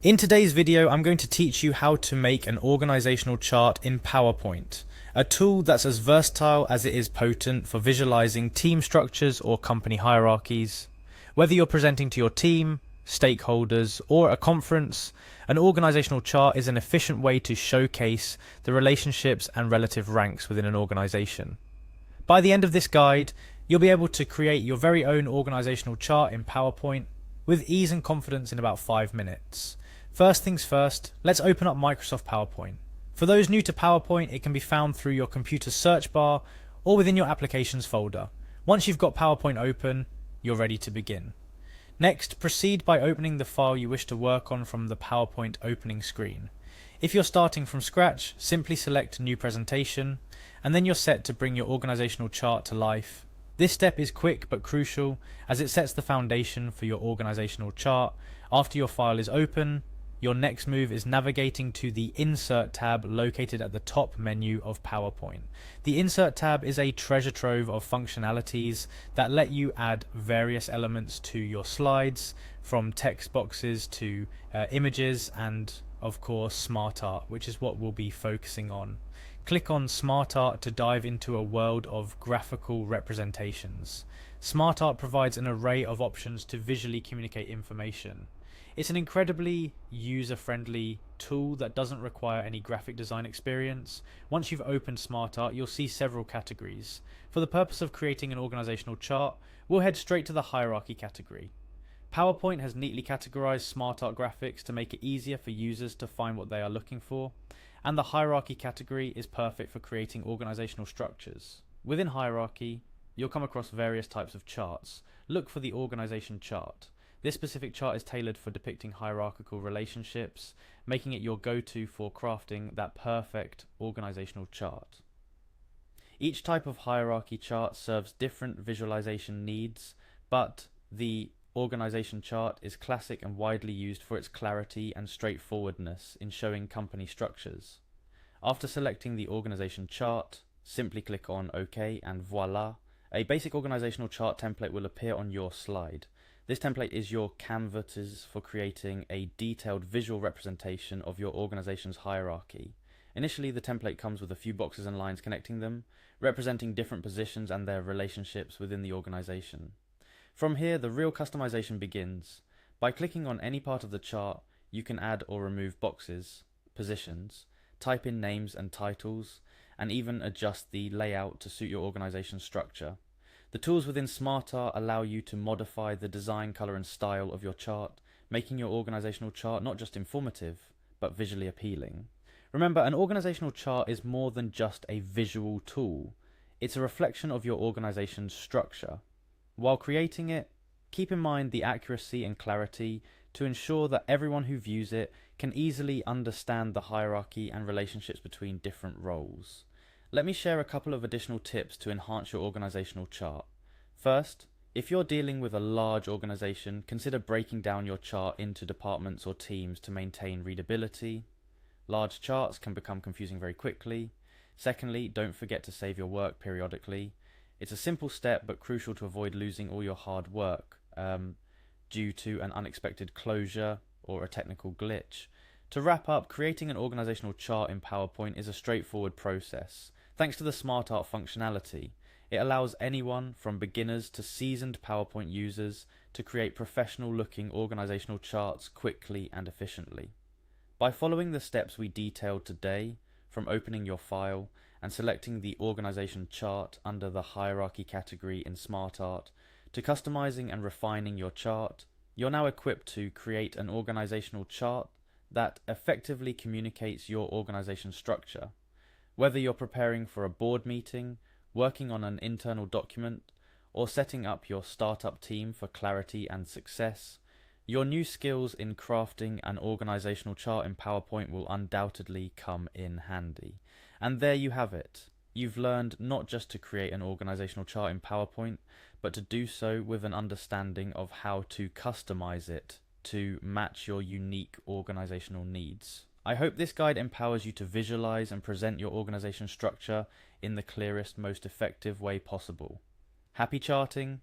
In today's video, I'm going to teach you how to make an organizational chart in PowerPoint, a tool that's as versatile as it is potent for visualizing team structures or company hierarchies. Whether you're presenting to your team, stakeholders, or a conference, an organizational chart is an efficient way to showcase the relationships and relative ranks within an organization. By the end of this guide, you'll be able to create your very own organizational chart in PowerPoint with ease and confidence in about 5 minutes. First things first, let's open up Microsoft PowerPoint. For those new to PowerPoint, it can be found through your computer search bar or within your Applications folder. Once you've got PowerPoint open, you're ready to begin. Next, proceed by opening the file you wish to work on from the PowerPoint opening screen. If you're starting from scratch, simply select New Presentation, and then you're set to bring your organizational chart to life. This step is quick but crucial as it sets the foundation for your organizational chart. After your file is open, your next move is navigating to the Insert tab located at the top menu of PowerPoint. The Insert tab is a treasure trove of functionalities that let you add various elements to your slides, from text boxes to images and, of course, Smart Art, which is what we'll be focusing on. Click on Smart Art to dive into a world of graphical representations. Smart Art provides an array of options to visually communicate information. It's an incredibly user-friendly tool that doesn't require any graphic design experience. Once you've opened Smart Art, you'll see several categories. For the purpose of creating an organizational chart, we'll head straight to the hierarchy category. PowerPoint has neatly categorized Smart Art graphics to make it easier for users to find what they are looking for, and the hierarchy category is perfect for creating organizational structures. Within hierarchy, you'll come across various types of charts. Look for the organization chart. This specific chart is tailored for depicting hierarchical relationships, making it your go-to for crafting that perfect organizational chart. Each type of hierarchy chart serves different visualization needs, but the organization chart is classic and widely used for its clarity and straightforwardness in showing company structures. After selecting the organization chart, simply click on OK and voila, a basic organizational chart template will appear on your slide. This template is your canvas for creating a detailed visual representation of your organization's hierarchy. Initially, the template comes with a few boxes and lines connecting them, representing different positions and their relationships within the organization. From here, the real customization begins. By clicking on any part of the chart, you can add or remove boxes, positions, type in names and titles, and even adjust the layout to suit your organization's structure. The tools within Smart Art allow you to modify the design, color, and style of your chart, making your organizational chart not just informative, but visually appealing. Remember, an organizational chart is more than just a visual tool. It's a reflection of your organization's structure. While creating it, keep in mind the accuracy and clarity to ensure that everyone who views it can easily understand the hierarchy and relationships between different roles. Let me share a couple of additional tips to enhance your organizational chart. First, if you're dealing with a large organization, consider breaking down your chart into departments or teams to maintain readability. Large charts can become confusing very quickly. Secondly, don't forget to save your work periodically. It's a simple step but crucial to avoid losing all your hard work due to an unexpected closure or a technical glitch. To wrap up, creating an organizational chart in PowerPoint is a straightforward process. Thanks to the Smart Art functionality, it allows anyone from beginners to seasoned PowerPoint users to create professional-looking organizational charts quickly and efficiently. By following the steps we detailed today, from opening your file and selecting the organization chart under the hierarchy category in Smart Art, to customizing and refining your chart, you're now equipped to create an organizational chart that effectively communicates your organization structure. Whether you're preparing for a board meeting, working on an internal document, or setting up your startup team for clarity and success, your new skills in crafting an organizational chart in PowerPoint will undoubtedly come in handy. And there you have it. You've learned not just to create an organizational chart in PowerPoint, but to do so with an understanding of how to customize it to match your unique organizational needs. I hope this guide empowers you to visualize and present your organization structure in the clearest, most effective way possible. Happy charting!